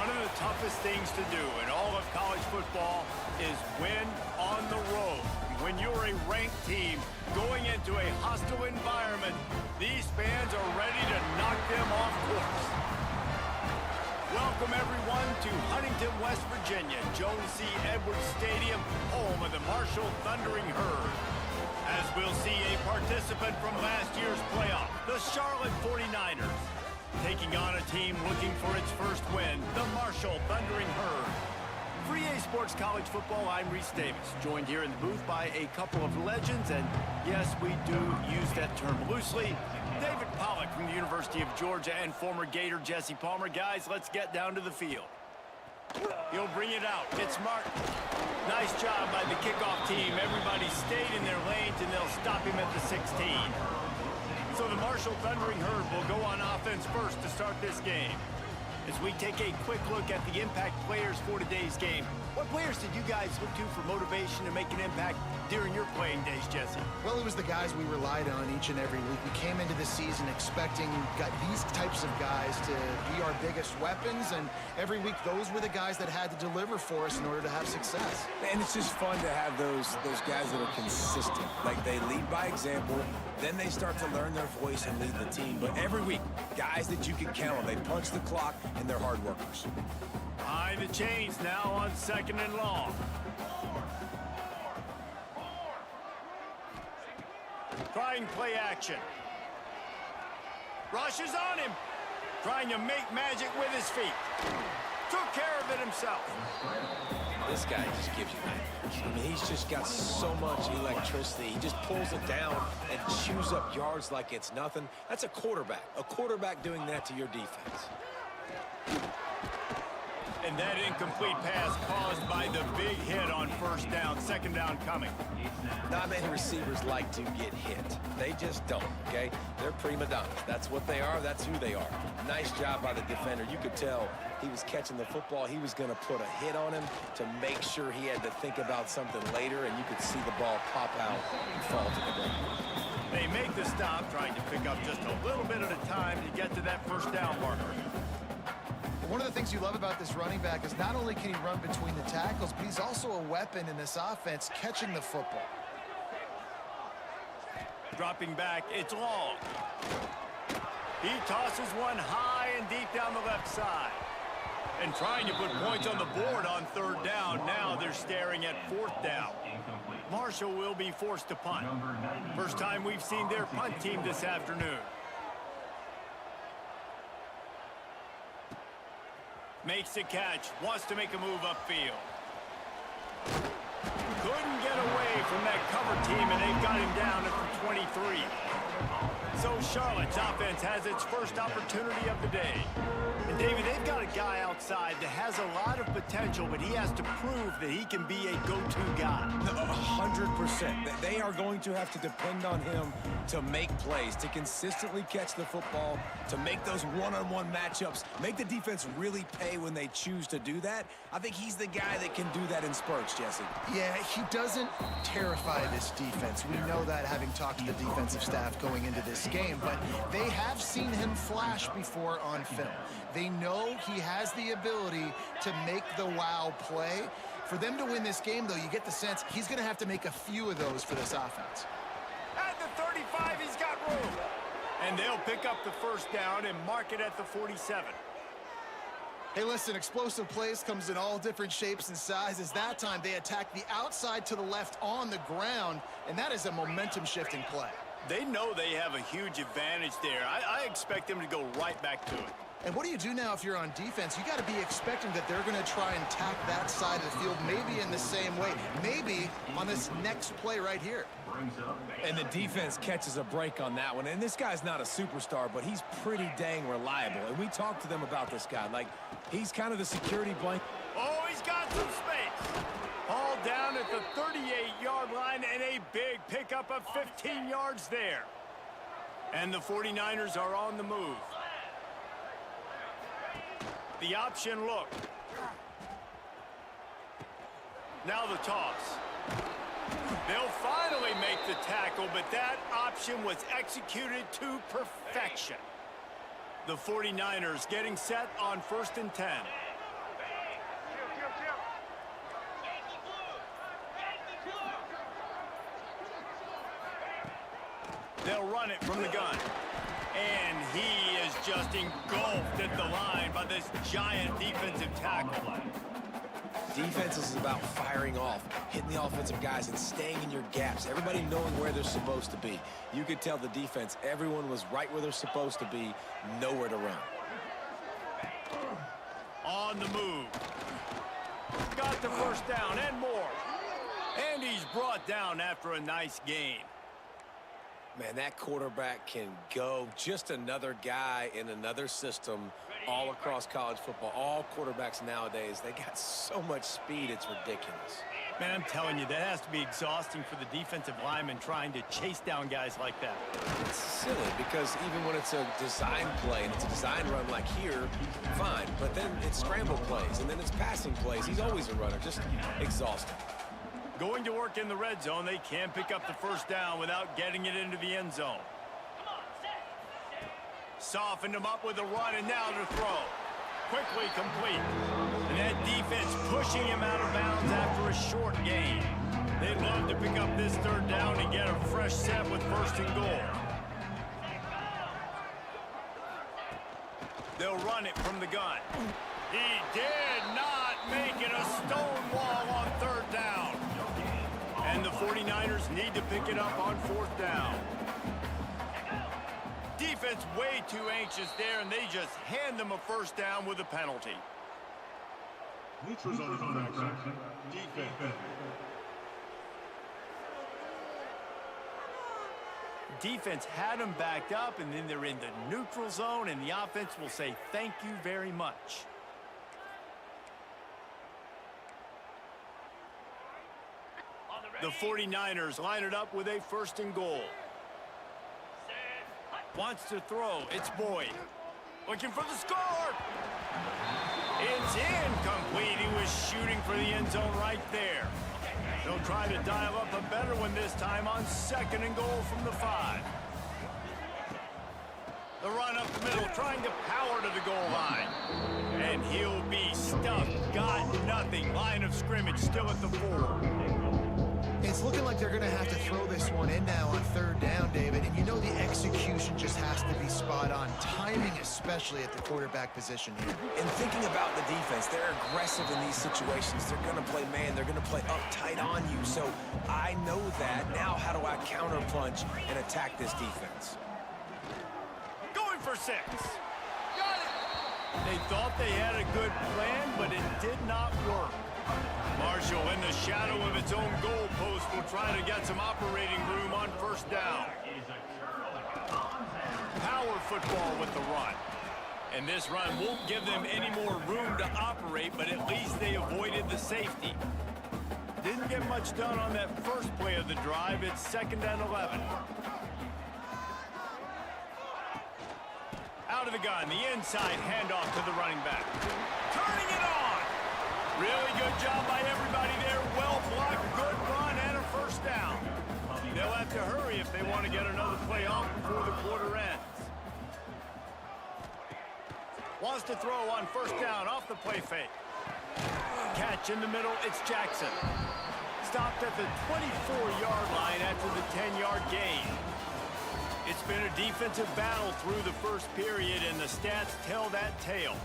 One of the toughest things to do in all of college football is win on the road. When you're a ranked team going into a hostile environment, these fans are ready to knock them off course. Welcome, everyone, to Huntington, West Virginia, Jones C. Edwards Stadium, home of the Marshall Thundering Herd. As we'll see a participant from last year's playoff, the Charlotte 49ers. Taking on a team looking for its first win, the Marshall Thundering Herd. For EA Sports College Football, I'm Reese Davis, joined here in the booth by a couple of legends, and yes, we do use that term loosely. David Pollack from the University of Georgia and former Gator Jesse Palmer. Guys, let's get down to the field. He'll bring it out. It's Martin. Nice job by the kickoff team. Everybody stayed in their lanes, and they'll stop him at the 16. So the Marshall Thundering Herd will go on offense first to start this game. As we take a quick look at the impact players for today's game, what players did you guys look to for motivation to make an impact during your playing days, Jesse? Well, it was the guys we relied on each and every week. We came into the season expecting these types of guys to be our biggest weapons, and every week those were the guys that had to deliver for us in order to have success. And it's just fun to have those guys that are consistent. Like, they lead by example, then they start to learn their voice and lead the team. But every week, guys that you can count on, they punch the clock, and they're hard workers. Behind the chains now on 2nd and long. Trying play action. Rushes on him. Trying to make magic with his feet. Took care of it himself. This guy just gives you that. I mean, he's just got so much electricity. He just pulls it down and chews up yards like it's nothing. That's a quarterback. A quarterback doing that to your defense. And that incomplete pass caused by the big hit on 1st down, 2nd down coming. Not many receivers like to get hit. They just don't, okay? They're prima donnas. That's what they are. That's who they are. Nice job by the defender. You could tell he was catching the football. He was going to put a hit on him to make sure he had to think about something later, and you could see the ball pop out and fall to the ground. They make the stop, trying to pick up just a little bit at a time to get to that 1st down marker. One of the things you love about this running back is not only can he run between the tackles, but he's also a weapon in this offense, catching the football. Dropping back, it's long. He tosses one high and deep down the left side. And trying to put points on the board on 3rd down. Now they're staring at 4th down. Marshall will be forced to punt. First time we've seen their punt team this afternoon. Makes the catch, wants to make a move upfield. Couldn't get away from that cover team, and they've got him down at the 23. So Charlotte's offense has its first opportunity of the day. And David, they've got a guy outside that has a lot of potential, but he has to prove that he can be a go-to guy. 100%. They are going to have to depend on him to make plays, to consistently catch the football, to make those one-on-one matchups, make the defense really pay when they choose to do that. I think he's the guy that can do that in spurts, Jesse. Yeah, he doesn't terrify this defense. We know that, having talked to the defensive staff going into this game, but they have seen him flash before on film. They know he has the ability to make the wow play. For them to win this game, though, you get the sense he's going to have to make a few of those for this offense. At the 35, he's got room. And they'll pick up the 1st down and mark it at the 47. Hey, listen, explosive plays comes in all different shapes and sizes. That time, they attack the outside to the left on the ground, and that is a momentum-shifting play. They know they have a huge advantage there. I expect them to go right back to it. And what do you do now if you're on defense? You got to be expecting that they're going to try and tack that side of the field, maybe in the same way, maybe on this next play right here. And the defense catches a break on that one. And this guy's not a superstar, but he's pretty dang reliable. And we talked to them about this guy. Like, he's kind of the security blanket. Oh, he's got some space. All down at the 38-yard line, and a big pickup of 15 yards there. And the 49ers are on the move. The option look. Now the toss. They'll finally make the tackle, but that option was executed to perfection. The 49ers getting set on 1st and 10. They'll run it from the gun. And he is just engulfed at the line by this giant defensive tackle. Defense is about firing off, hitting the offensive guys, and staying in your gaps. Everybody knowing where they're supposed to be. You could tell the defense, everyone was right where they're supposed to be, nowhere to run. On the move. Got the first down and more. And he's brought down after a nice gain. Man, that quarterback can go. Just another guy in another system all across college football. All quarterbacks nowadays, they got so much speed, it's ridiculous. Man, I'm telling you, that has to be exhausting for the defensive lineman trying to chase down guys like that. It's silly because even when it's a design play and it's a design run like here, fine. But then it's scramble plays and then it's passing plays. He's always a runner, just exhausting. Going to work in the red zone, they can pick up the first down without getting it into the end zone. Softened him up with a run, and now to throw. Quickly complete. And that defense pushing him out of bounds after a short gain. They'd love to pick up this third down and get a fresh set with first and goal. They'll run it from the gun. He did not make it a stone wall on third down. And the 49ers need to pick it up on fourth down. Defense way too anxious there, and they just hand them a first down with a penalty. Neutral zone infraction. Defense. Defense had them backed up, and then they're in the neutral zone, and the offense will say thank you very much. The 49ers line it up with a first and goal. Wants to throw. It's Boyd. Looking for the score. It's incomplete. He was shooting for the end zone right there. They'll try to dial up a better one this time on second and goal from the 5. The run up the middle, trying to power to the goal line. And he'll be stuffed. Got nothing. Line of scrimmage still at the 4. It's looking like they're going to have to throw this one in now on third down, David. And you know the execution just has to be spot on. Timing, especially at the quarterback position here. And thinking about the defense, they're aggressive in these situations. They're going to play man. They're going to play uptight on you. So I know that. Now how do I counterpunch and attack this defense? Going for 6. Got it. They thought they had a good plan, but it did not work. Marshall in the shadow of its own goalpost will try to get some operating room on first down. Power football with the run. And this run won't give them any more room to operate, but at least they avoided the safety. Didn't get much done on that first play of the drive. It's 2nd and 11. Out of the gun, the inside handoff to the running back. Turning it on. Really good job by everybody there. Well blocked, good run, and a first down. They'll have to hurry if they want to get another play off before the quarter ends. Wants to throw on first down off the play fake. Catch in the middle, it's Jackson. Stopped at the 24-yard line after the 10-yard gain. It's been a defensive battle through the first period, and the stats tell that tale.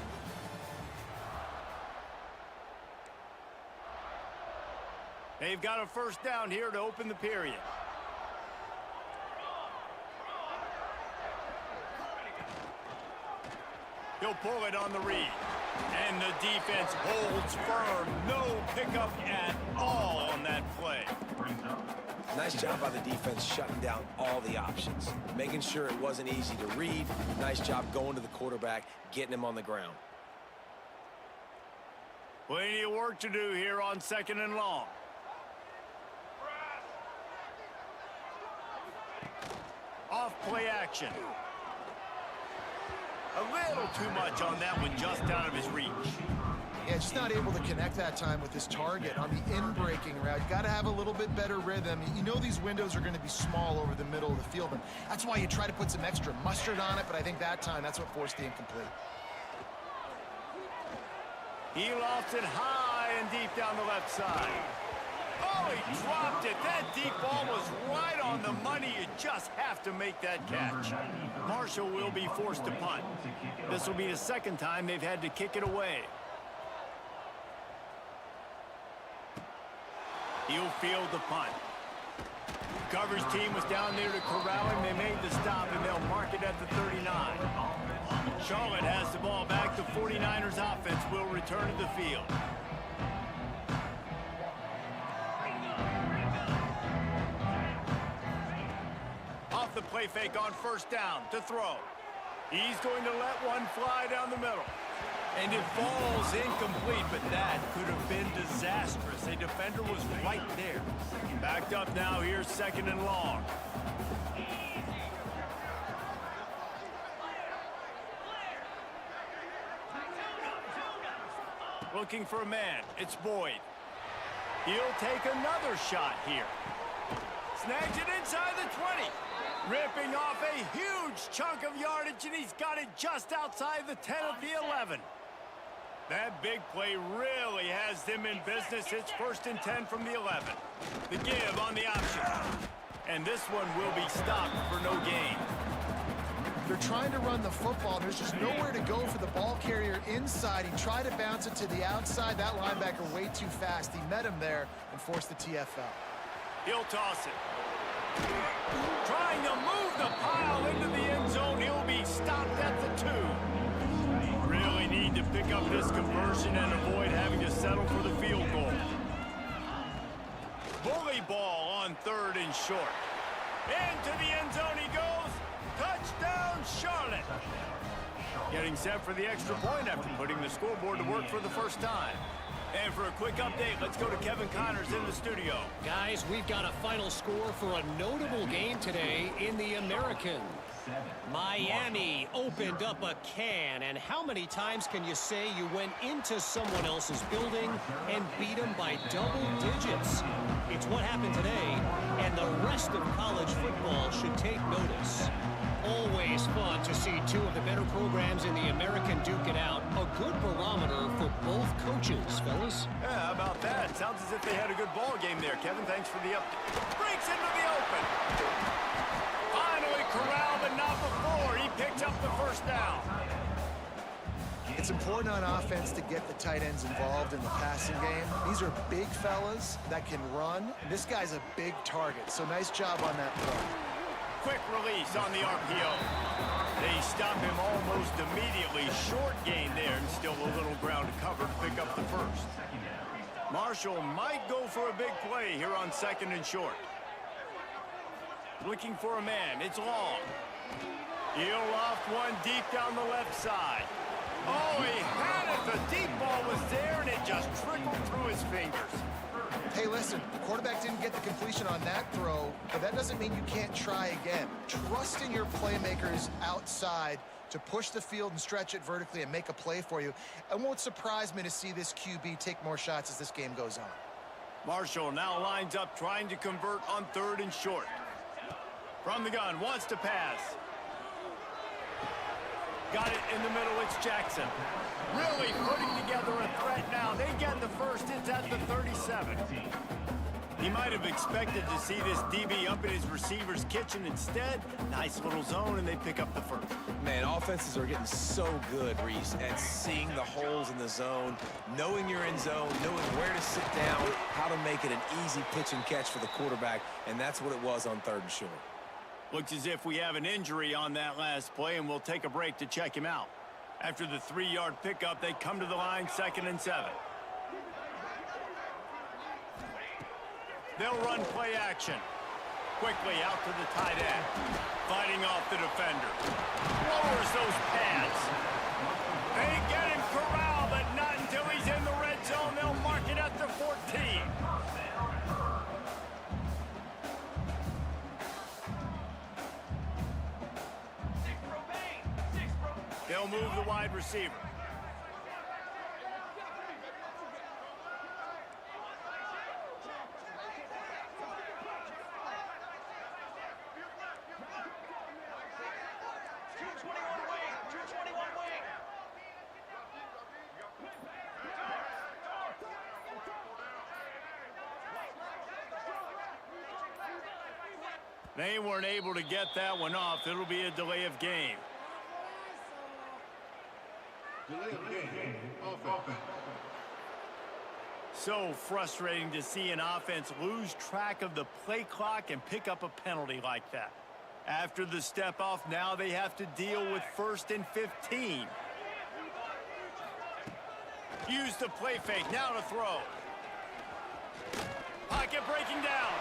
They've got a first down here to open the period. He'll pull it on the read. And the defense holds firm. No pickup at all on that play. Nice job by the defense shutting down all the options. Making sure it wasn't easy to read. Nice job going to the quarterback, getting him on the ground. Plenty of work to do here on 2nd and long. Off play action. A little too much on that one, just out of his reach. Yeah, just not able to connect that time with his target on the in-breaking route. You got to have a little bit better rhythm. You know these windows are going to be small over the middle of the field, and that's why you try to put some extra mustard on it, but I think that time that's what forced the incomplete. He lofts it high and deep down the left side. Oh, he dropped it. That deep ball was right on the money. You just have to make that catch. Marshall will be forced to punt. This will be the second time they've had to kick it away. He'll field the punt. Coverage team was down there to corral him. They made the stop, and they'll mark it at the 39. Charlotte has the ball back. The 49ers offense will return to the field. Off the play fake on first down to throw. He's going to let one fly down the middle. And it falls incomplete, but that could have been disastrous. A defender was right there. Backed up now, here's second and long. Looking for a man, it's Boyd. He'll take another shot here. Snags it inside the 20. Ripping off a huge chunk of yardage, and he's got it just outside the 10 of the 11. That big play really has them in business. It's first and 10 from the 11. The give on the option. And this one will be stopped for no gain. They're trying to run the football. There's just nowhere to go for the ball carrier inside. He tried to bounce it to the outside. That linebacker way too fast. He met him there and forced the TFL. He'll toss it. Trying to move the pile into the end zone. He'll be stopped at the 2. Really need to pick up this conversion and avoid having to settle for the field goal. Bully ball on third and short. Into the end zone he goes. Touchdown, Charlotte. Getting set for the extra point after putting the scoreboard to work for the first time. And for a quick update, let's go to Kevin Connors in the studio. Guys, we've got a final score for a notable game today in the American. Miami opened up a can, and how many times can you say you went into someone else's building and beat them by double digits? It's what happened today, and the rest of college football should take notice. Always fun to see two of the better programs in the American duke it out. A good barometer for both coaches, fellas. Yeah, how about that? Sounds as if they had a good ball game there, Kevin. Thanks for the update. Breaks into the open. Finally corralled, but not before. He picked up the first down. It's important on offense to get the tight ends involved in the passing game. These are big fellas that can run. This guy's a big target, so nice job on that play. Quick release on the RPO. They stop him almost immediately. Short gain there, and still a little ground to cover to pick up the first. Marshall might go for a big play here on second and short. Looking for a man. It's long. He'll loft one deep down the left side. Oh, he had it. The deep ball was there, and it just trickled through his fingers. Hey, listen, the quarterback didn't get the completion on that throw, but that doesn't mean you can't try again. Trust in your playmakers outside to push the field and stretch it vertically and make a play for you. It won't surprise me to see this QB take more shots as this game goes on. Marshall now lines up trying to convert on third and short. From the gun, wants to pass. Got it in the middle, it's Jackson. Really putting together a threat now. They get the first, it's at the 37. He might have expected to see this DB up in his receiver's kitchen. Instead, nice little zone, and they pick up the first. Man, offenses are getting so good, Reese, at seeing the holes in the zone, knowing you're in zone, knowing where to sit down, how to make it an easy pitch and catch for the quarterback, and that's what it was on third and short. Looks as if we have an injury on that last play, and we'll take a break to check him out. After the 3-yard pickup, they come to the line, 2nd and 7. They'll run play action. Quickly out to the tight end. Fighting off the defender. Lowers those pads. They get him corralled, but not until he's in the red zone. They'll mark it at the 14. They'll move the wide receiver. They weren't able to get that one off. It'll be a delay of game. Delay of game. Offense. So frustrating to see an offense lose track of the play clock and pick up a penalty like that. After the step off, now they have to deal with 1st and 15. Use the play fake, now to throw. Pocket breaking down.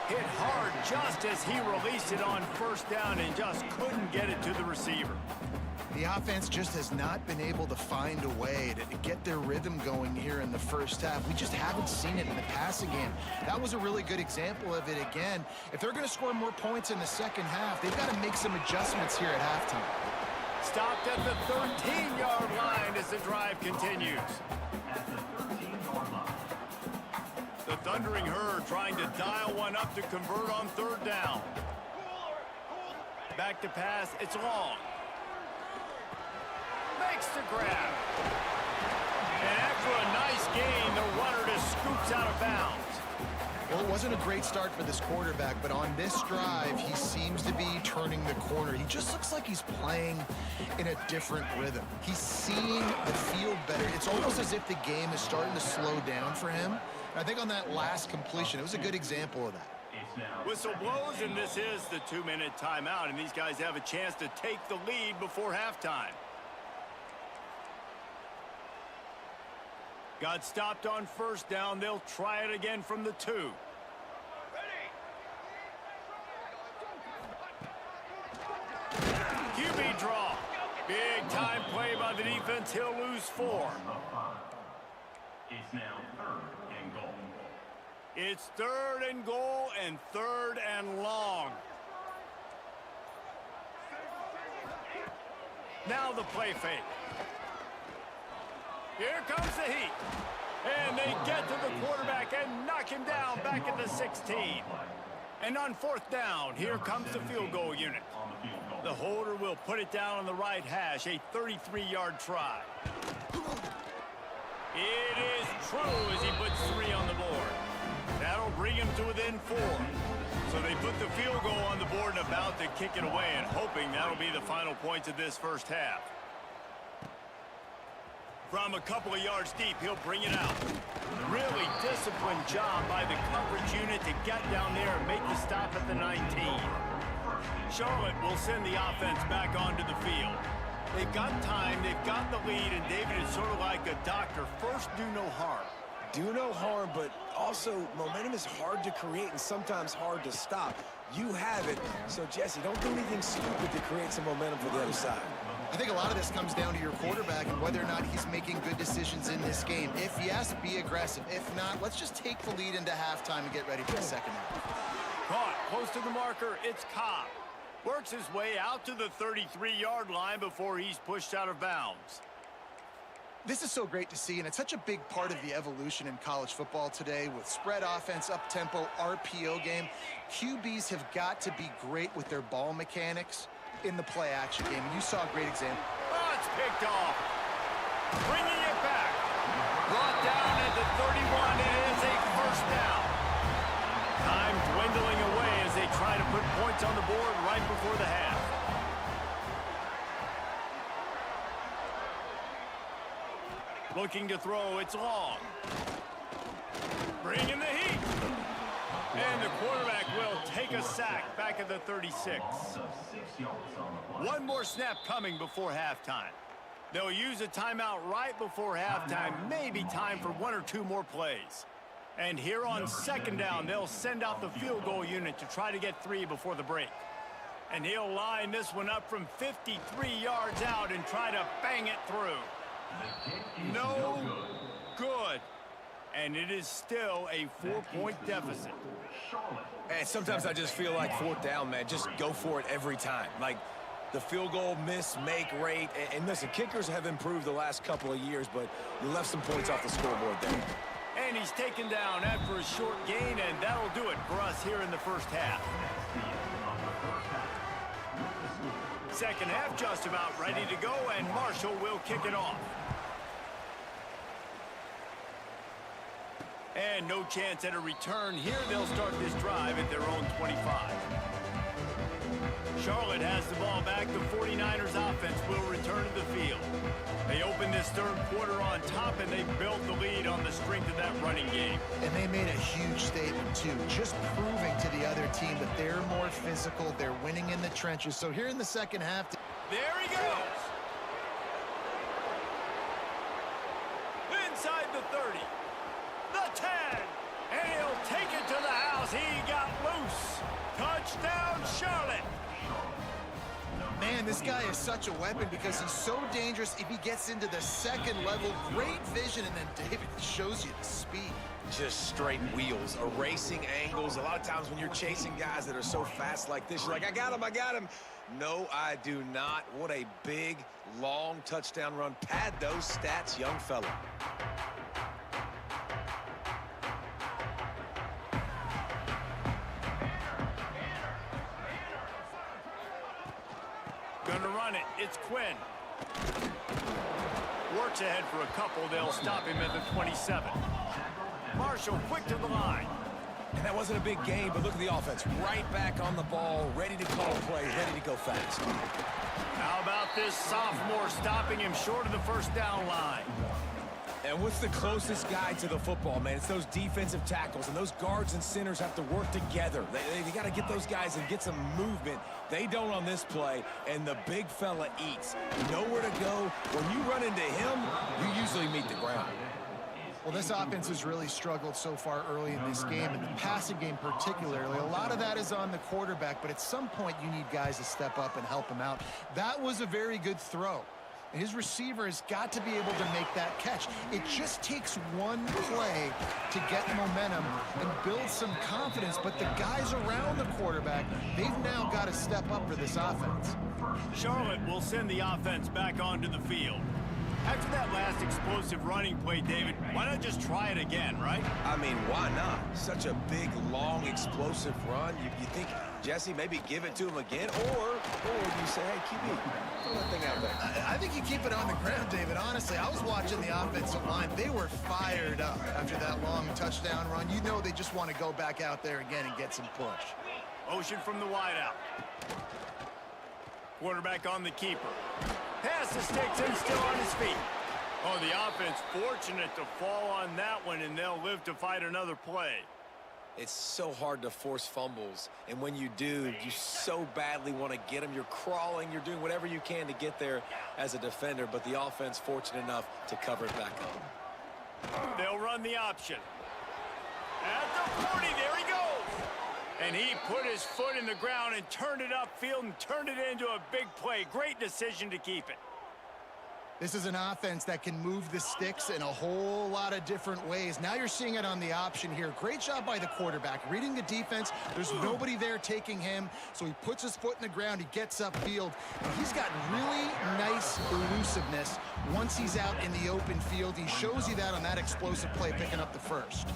Hit hard just as he released it on 1st down and just couldn't get it to the receiver. The offense just has not been able to find a way to get their rhythm going here in the first half. We just haven't seen it in the passing game. That was a really good example of it again. If they're going to score more points in the second half, they've got to make some adjustments here at halftime. Stopped at the 13-yard line as the drive continues. The Thundering Herd trying to dial one up to convert on 3rd down. Back to pass, it's long. Makes the grab. And after a nice gain, the runner just scoops out of bounds. Well, it wasn't a great start for this quarterback, but on this drive, he seems to be turning the corner. He just looks like he's playing in a different rhythm. He's seeing the field better. It's almost as if the game is starting to slow down for him. And I think on that last completion, it was a good example of that. Whistle blows, and this is the 2-minute timeout, and these guys have a chance to take the lead before halftime. Got stopped on 1st down. They'll try it again from the 2. QB draw. Big time play by the defense. He'll lose 4. It's now 3rd and goal. It's 3rd and goal and 3rd and long. Now the play fake. Here comes the heat. And they get to the quarterback and knock him down back at the 16. And on 4th down, here comes the field goal unit. The holder will put it down on the right hash, a 33-yard try. It is true as he puts 3 on the board. That'll bring him to within 4. So they put the field goal on the board and about to kick it away and hoping that'll be the final points of this first half. From a couple of yards deep, he'll bring it out. Really disciplined job by the coverage unit to get down there and make the stop at the 19. Charlotte will send the offense back onto the field. They've got time, they've got the lead, and David is sort of like a doctor. First, do no harm. Do no harm, but also momentum is hard to create and sometimes hard to stop. You have it, so Jesse, don't do anything stupid to create some momentum for the other side. I think a lot of this comes down to your quarterback and whether or not he's making good decisions in this game. If yes, be aggressive. If not, let's just take the lead into halftime and get ready for the second half. Caught close to the marker, it's Cobb. Works his way out to the 33-yard line before he's pushed out of bounds. This is so great to see, and it's such a big part of the evolution in college football today with spread offense, up-tempo, RPO game. QBs have got to be great with their ball mechanics in the play-action game, and you saw a great example. Oh, it's picked off. Bringing it back. Brought down at the 31, and it is a 1st down. Time dwindling away as they try to put points on the board right before the half. Looking to throw, it's long. Bringing the heat. And the quarterback will take a sack back at the 36. One more snap coming before halftime. They'll use a timeout right before halftime, maybe time for 1 or 2 more plays. And here on 2nd down, they'll send out the field goal unit to try to get 3 before the break. And he'll line this one up from 53 yards out and try to bang it through. No good. And it is still a 4-point deficit. And sometimes I just feel like 4th down, man, just go for it every time. Like the field goal miss, make rate. And listen, kickers have improved the last couple of years, but you left some points off the scoreboard there. And he's taken down after a short gain, and that'll do it for us here in the first half. Second half just about ready to go, and Marshall will kick it off. And no chance at a return here. They'll start this drive at their own 25. Charlotte has the ball back. The 49ers offense will return to the field. They opened this third quarter on top, and they built the lead on the strength of that running game. And they made a huge statement, too, just proving to the other team that they're more physical, they're winning in the trenches. So here in the second half... There he goes! Inside the 30. The 10. And he'll take it to the house. He got loose. Touchdown, Charlotte. Man, this guy is such a weapon because he's so dangerous if he gets into the second level. Great vision, and then David shows you the speed. Just straight wheels, erasing angles. A lot of times when you're chasing guys that are so fast like this, you're like, I got him. No, I do not. What a big, long touchdown run. Pad those stats, young fella. Gonna run it. It's Quinn. Works ahead for a couple. They'll stop him at the 27. Marshall quick to the line. And that wasn't a big game, but look at the offense. Right back on the ball, ready to call plays, ready to go fast. How about this sophomore stopping him short of the first down line? And what's the closest guy to the football, man? It's those defensive tackles, and those guards and centers have to work together. They got to get those guys and get some movement. They don't on this play, and the big fella eats. Nowhere to go. When you run into him, you usually meet the ground. Well, this offense has really struggled so far early in this game, and the passing game particularly. A lot of that is on the quarterback, but at some point you need guys to step up and help him out. That was a very good throw. His receiver has got to be able to make that catch. It just takes one play to get momentum and build some confidence, but the guys around the quarterback, they've now got to step up for this offense. Charlotte will send the offense back onto the field. After that last explosive running play, David, why not just try it again, right? I mean, why not? Such a big, long, explosive run. You think, Jesse, maybe give it to him again? Or you say, hey, QB, throw that thing out there. I think you keep it on the ground, David. Honestly, I was watching the offensive line. They were fired up after that long touchdown run. You know they just want to go back out there again and get some push. Motion from the wideout. Quarterback on the keeper. Pass the sticks and still on his feet. Oh, the offense fortunate to fall on that one, and they'll live to fight another play. It's so hard to force fumbles, and when you do, you so badly want to get them. You're crawling, you're doing whatever you can to get there as a defender, but the offense fortunate enough to cover it back up. They'll run the option. At the 40, there he goes. And he put his foot in the ground and turned it upfield and turned it into a big play. Great decision to keep it. This is an offense that can move the sticks in a whole lot of different ways. Now you're seeing it on the option here. Great job by the quarterback. Reading the defense, there's nobody there taking him, so he puts his foot in the ground, he gets upfield, and he's got really nice elusiveness once he's out in the open field. He shows you that on that explosive play, picking up the first.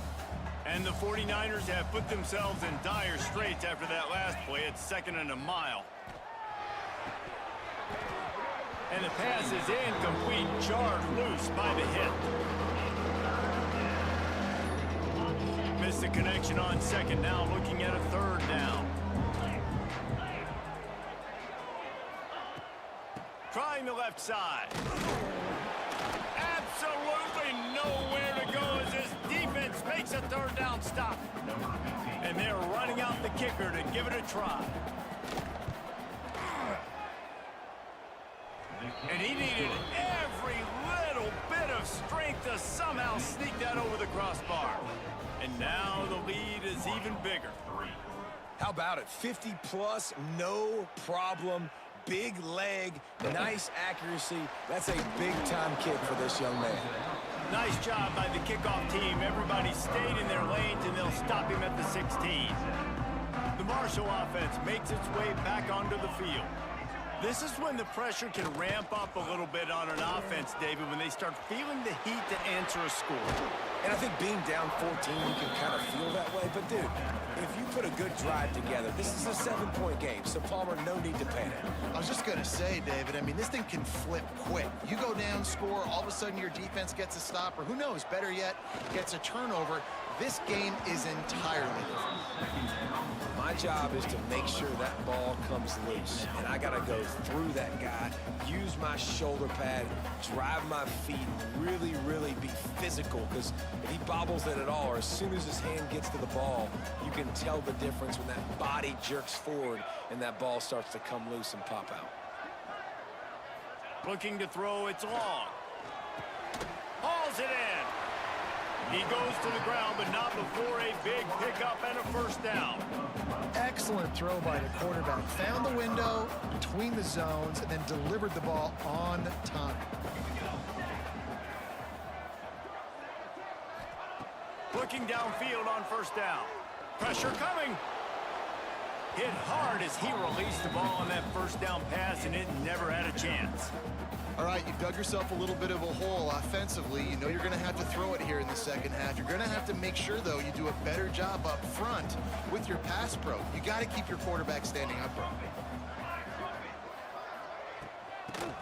And the 49ers have put themselves in dire straits after that last play. It's 2nd and a mile. And the pass is incomplete, jarred loose by the hit. Missed the connection on 2nd, now looking at a 3rd down. Trying the left side. Absolutely nowhere to go as his defense makes a 3rd down stop. And they're running out the kicker to give it a try. And he needed every little bit of strength to somehow sneak that over the crossbar. And now the lead is even bigger. How about it? 50-plus, no problem. Big leg, nice accuracy. That's a big-time kick for this young man. Nice job by the kickoff team. Everybody stayed in their lanes, and they'll stop him at the 16. The Marshall offense makes its way back onto the field. This is when the pressure can ramp up a little bit on an offense, David, when they start feeling the heat to answer a score. And I think being down 14, you can kind of feel that way. But, dude, if you put a good drive together, this is a 7-point game. So, Palmer, no need to panic. I was just going to say, David, I mean, this thing can flip quick. You go down, score, all of a sudden your defense gets a stop, or who knows, better yet, gets a turnover. This game is entirely different. My job is to make sure that ball comes loose. And I got to go through that guy, use my shoulder pad, drive my feet, really, really be physical. Because if he bobbles it at all, or as soon as his hand gets to the ball, you can tell the difference when that body jerks forward and that ball starts to come loose and pop out. Looking to throw, it's long. Hauls it in. He goes to the ground, but not before a big pickup and a first down. Excellent throw by the quarterback. Found the window between the zones and then delivered the ball on time. Looking downfield on first down. Pressure coming. Hit hard as he released the ball on that first down pass, and it never had a chance. All right, you've dug yourself a little bit of a hole offensively. You know you're going to have to throw it here in the second half. You're going to have to make sure, though, you do a better job up front with your pass pro. You got to keep your quarterback standing upright.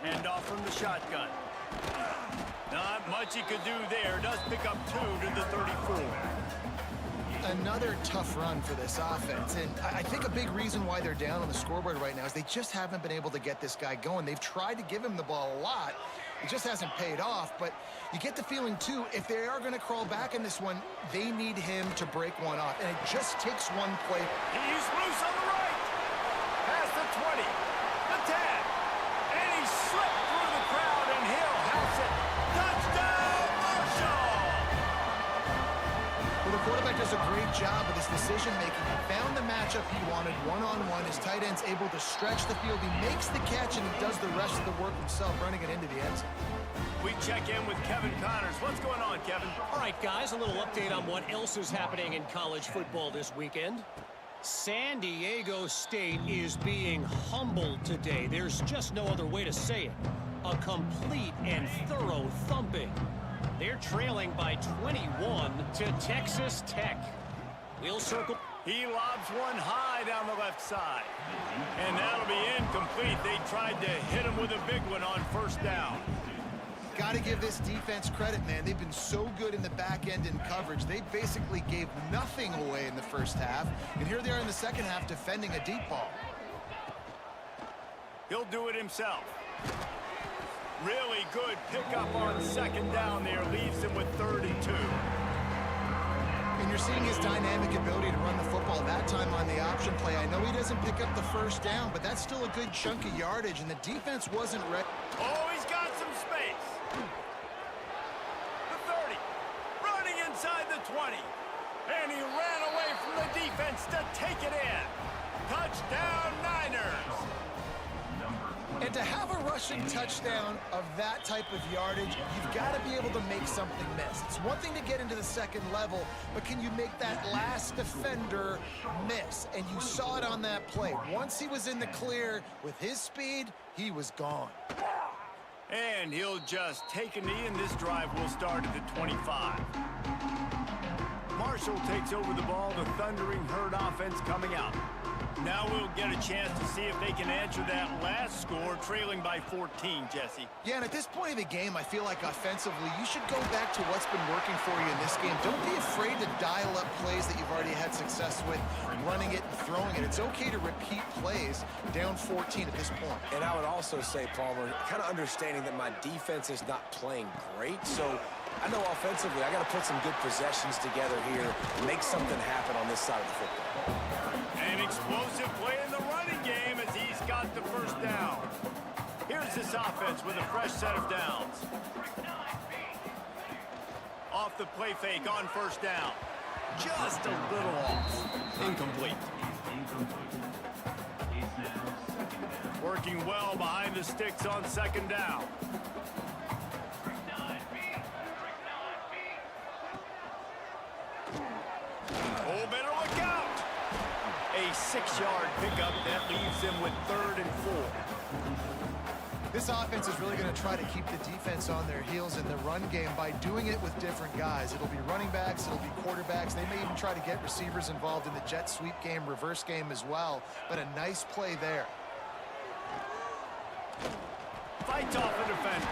Hand off from the shotgun. Not much he could do there. Does pick up 2 to the 34. Another tough run for this offense, and I think a big reason why they're down on the scoreboard right now is they just haven't been able to get this guy going. They've tried to give him the ball a lot. It just hasn't paid off, but you get the feeling, too, if they are going to crawl back in this one, they need him to break one off, and it just takes one play. He's loose on the right. Past the 20, the 10, and he slipped through the crowd, and he'll house it. Touchdown, Marshall! Well, the quarterback does a great job with his decision-making. He found the matchup he wanted one-on-one. His tight end's able to stretch the field. He makes the catch, and he does the rest of the work himself, running it into the end zone. We check in with Kevin Connors. What's going on, Kevin? All right, guys, a little update on what else is happening in college football this weekend. San Diego State is being humbled today. There's just no other way to say it. A complete and thorough thumping. They're trailing by 21 to Texas Tech. We'll circle. He lobs one high down the left side. And that'll be incomplete. They tried to hit him with a big one on first down. Got to give this defense credit, man. They've been so good in the back end in coverage. They basically gave nothing away in the first half. And here they are in the second half defending a deep ball. He'll do it himself. Really good pickup on second down there. Leaves him with 3rd and 2. And you're seeing his dynamic ability to run the football that time on the option play. I know he doesn't pick up the first down, but that's still a good chunk of yardage, and the defense wasn't ready. Oh, he's got some space. The 30. Running inside the 20. And he ran away from the defense to take it in. Touchdown, Niners. And to have a rushing touchdown of that type of yardage, you've got to be able to make something miss. It's one thing to get into the second level, but can you make that last defender miss? And you saw it on that play. Once he was in the clear with his speed, he was gone. And he'll just take a knee, and this drive will start at the 25. Marshall takes over the ball. The Thundering Herd offense coming out. Now we'll get a chance to see if they can answer that last score, trailing by 14, Jesse. Yeah, and at this point of the game, I feel like offensively, you should go back to what's been working for you in this game. Don't be afraid to dial up plays that you've already had success with, running it and throwing it. It's okay to repeat plays down 14 at this point. And I would also say, Palmer, kind of understanding that my defense is not playing great, so I know offensively I got to put some good possessions together here, make something happen on this side of the football. An explosive play in the running game as he's got the first down. Here's this offense with a fresh set of downs. Off the play fake on first down. Just a little off. Incomplete. Working well behind the sticks on second down. Oh, better look out. A 6-yard pickup that leaves him with 3rd and 4. This offense is really going to try to keep the defense on their heels in the run game by doing it with different guys. It'll be running backs, it'll be quarterbacks. They may even try to get receivers involved in the jet sweep game, reverse game as well. But a nice play there. Fights off the defender.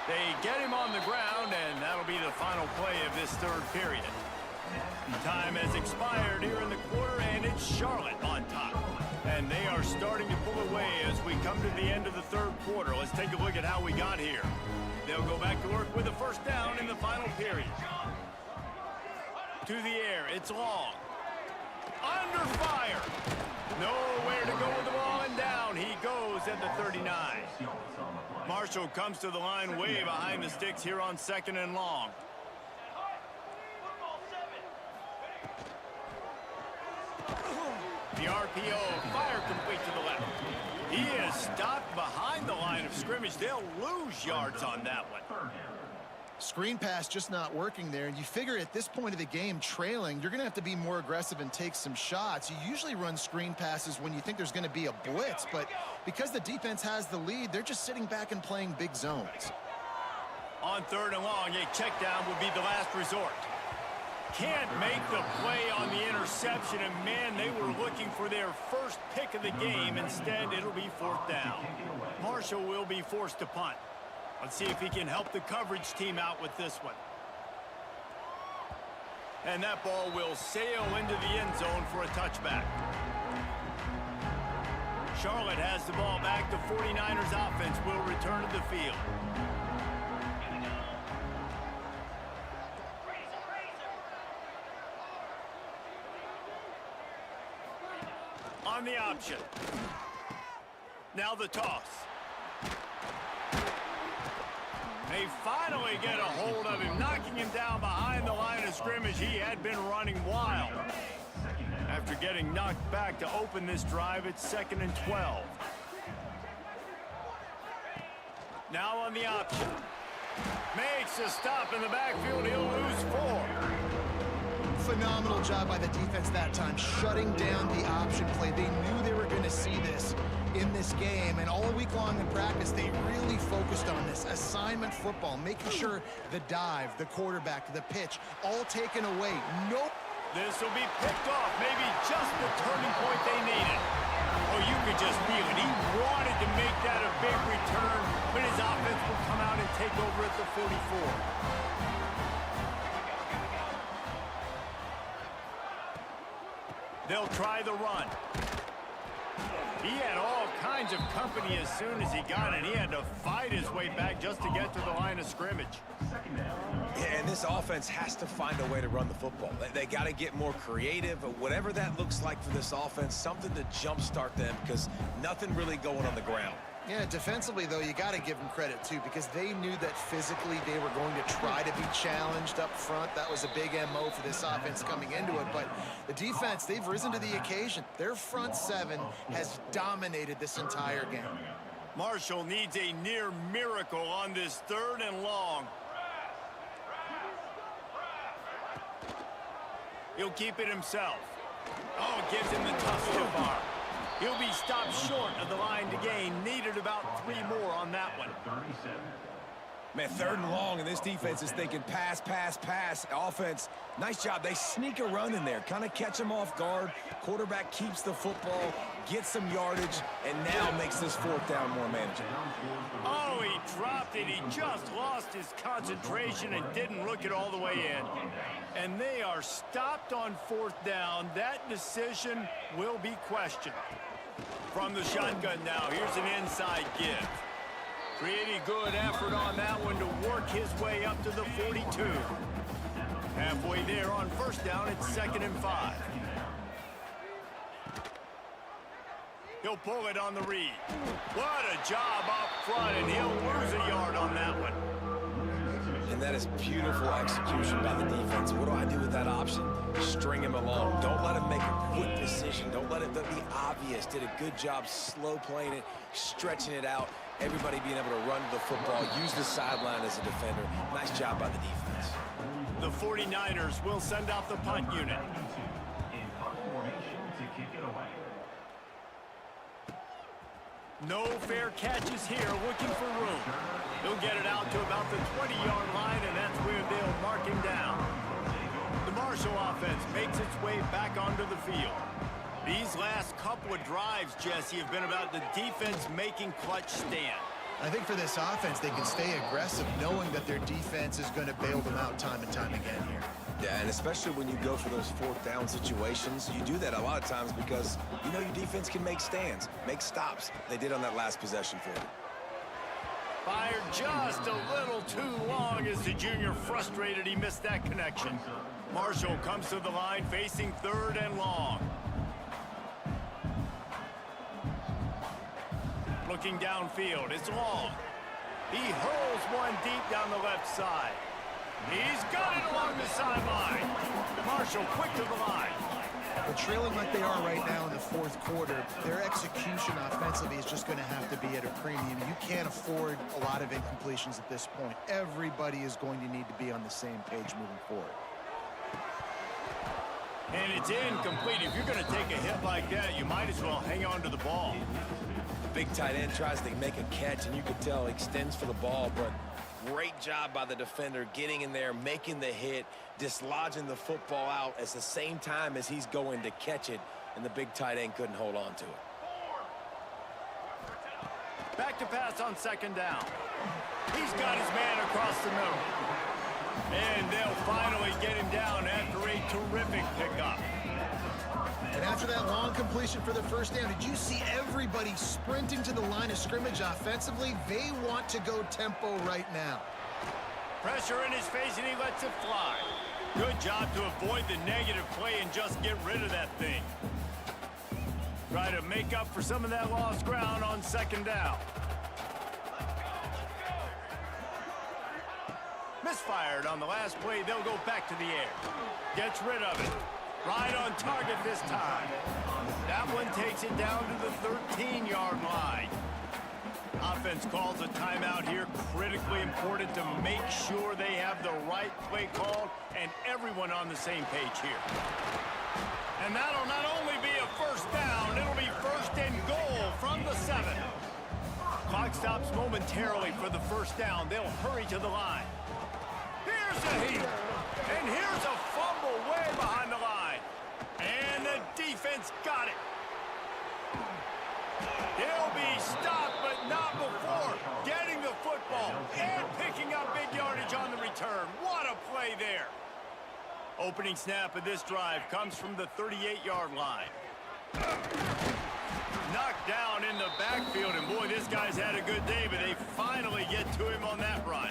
They get him on the ground, and that'll be the final play of this third period. Time has expired here in the quarter, and it's Charlotte on top. And they are starting to pull away as we come to the end of the third quarter. Let's take a look at how we got here. They'll go back to work with a first down in the final period. To the air, it's long. Under fire. Nowhere to go with the ball, and down he goes at the 39. Marshall comes to the line way behind the sticks here on 2nd and long. The RPO, fire complete to the left. He is stopped behind the line of scrimmage. They'll lose yards on that one. Screen pass just not working there, and you figure at this point of the game, trailing, you're going to have to be more aggressive and take some shots. You usually run screen passes when you think there's going to be a blitz, but because the defense has the lead, they're just sitting back and playing big zones. On 3rd and long, a check down would be the last resort. Can't make the play on the interception, and man, they were looking for their first pick of the game. Instead, it'll be 4th down. Marshall will be forced to punt. Let's see if he can help the coverage team out with this one. And that ball will sail into the end zone for a touchback. Charlotte has the ball back. The 49ers offense will return to the field. On the option. Now the toss. They finally get a hold of him, knocking him down behind the line of scrimmage. He had been running wild. After getting knocked back to open this drive, it's 2nd and 12. Now on the option. Makes a stop in the backfield. He'll lose 4. Phenomenal job by the defense that time, shutting down the option play. They knew they were going to see this in this game, and all week long in practice, they really focused on this assignment football, making sure the dive, the quarterback, the pitch, all taken away. Nope. This will be picked off, maybe just the turning point they needed. Oh, you could just feel it. He wanted to make that a big return, but his offense will come out and take over at the 44. They'll try the run. He had all kinds of company as soon as he got it. He had to fight his way back just to get to the line of scrimmage. Yeah, and this offense has to find a way to run the football. They got to get more creative, whatever that looks like for this offense, something to jumpstart them, because nothing really going on the ground. Yeah, defensively, though, you got to give them credit, too, because they knew that physically they were going to try to be challenged up front. That was a big MO for this offense coming into it. But the defense, they've risen to the occasion. Their front seven has dominated this entire game. Marshall needs a near miracle on this 3rd and long. He'll keep it himself. Oh, gives him the tough stiff arm. He'll be stopped short of the line to gain. Needed about 3 more on that one. Man, 3rd and long, and this defense is thinking pass, pass, pass. Offense, nice job. They sneak a run in there, kind of catch them off guard. Quarterback keeps the football, gets some yardage, and now makes this 4th down more manageable. Oh, he dropped it. He just lost his concentration and didn't look it all the way in. And they are stopped on 4th down. That decision will be questioned. From the shotgun now, here's an inside give. Pretty good effort on that one to work his way up to the 42. Halfway there on 1st down, it's 2nd and 5. He'll pull it on the read. What a job up front, and he'll lose a yard on that one. And that is beautiful execution by the defense. What do I do with that option? String him along. Don't let him make a quick decision. Don't let it be obvious. Did a good job slow playing it, stretching it out. Everybody being able to run the football, use the sideline as a defender. Nice job by the defense. The 49ers will send out the punt unit. No fair catches here, looking for room. He'll get it out to about the 20-yard line, and that's where they'll mark him down. The Marshall offense makes its way back onto the field. These last couple of drives, Jesse, have been about the defense making clutch stand. I think for this offense, they can stay aggressive knowing that their defense is going to bail them out time and time again here. Yeah, and especially when you go for those fourth down situations, you do that a lot of times because you know your defense can make stands, make stops. They did on that last possession for you. Fired just a little too long as the junior frustrated he missed that connection. Marshall comes to the line facing 3rd and long. Looking downfield, it's long. He hurls one deep down the left side. He's got it along the sideline. Marshall quick to the line. But trailing like they are right now in the 4th quarter, their execution offensively is just going to have to be at a premium. You can't afford a lot of incompletions at this point. Everybody is going to need to be on the same page moving forward. And it's incomplete. If you're going to take a hit like that, you might as well hang on to the ball. Big tight end tries to make a catch, and you can tell he extends for the ball, but great job by the defender getting in there, making the hit, dislodging the football out at the same time as he's going to catch it, and the big tight end couldn't hold on to it. Back to pass on 2nd down. He's got his man across the middle. And they'll finally get him down after a terrific pickup. And after that long completion for the 1st down, did you see everybody sprinting to the line of scrimmage offensively? They want to go tempo right now. Pressure in his face, and he lets it fly. Good job to avoid the negative play and just get rid of that thing. Try to make up for some of that lost ground on 2nd down. Misfired on the last play. They'll go back to the air. Gets rid of it. Right on target this time. That one takes it down to the 13-yard line. Offense calls a timeout here. Critically important to make sure they have the right play called and everyone on the same page here. And that'll not only be a 1st down, it'll be 1st and goal from the 7. Clock stops momentarily for the 1st down. They'll hurry to the line. Here's a heat. And here's a fumble way behind the line. And the defense got it. He'll be stopped, but not before getting the football and picking up big yardage on the return. What a play there. Opening snap of this drive comes from the 38-yard line. Knocked down in the backfield, and boy, this guy's had a good day, but they finally get to him on that run.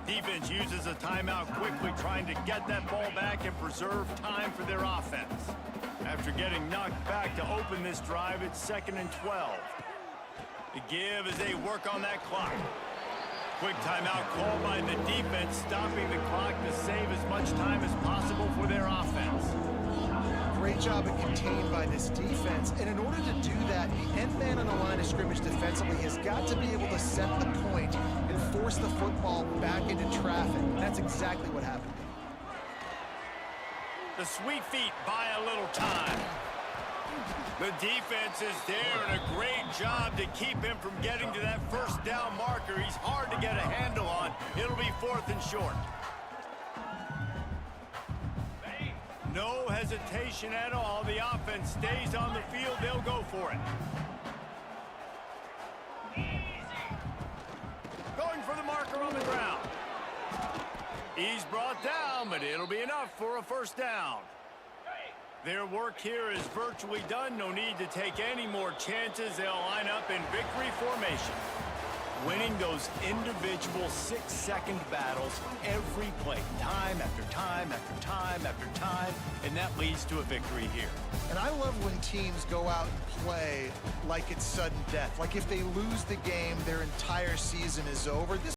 Defense uses a timeout quickly, trying to get that ball back and preserve time for their offense. After getting knocked back to open this drive, it's 2nd and 12. The give as they work on that clock. Quick timeout called by the defense, stopping the clock to save as much time as possible for their offense. Great job at contained by this defense. And in order to do that, the end man on the line of scrimmage defensively has got to be able to set the point and force the football back into traffic. And that's exactly what happened. The sweet feet buy a little time. The defense is there, and a great job to keep him from getting to that 1st down marker. He's hard to get a handle on. It'll be 4th and short. No hesitation at all. The offense stays on the field. They'll go for it. Going for the marker on the ground. He's brought down, but it'll be enough for a 1st down. Their work here is virtually done. No need to take any more chances. They'll line up in victory formation. Winning those individual 6-second battles every play, time after time after time after time, and that leads to a victory here. And I love when teams go out and play like it's sudden death. Like if they lose the game, their entire season is over. This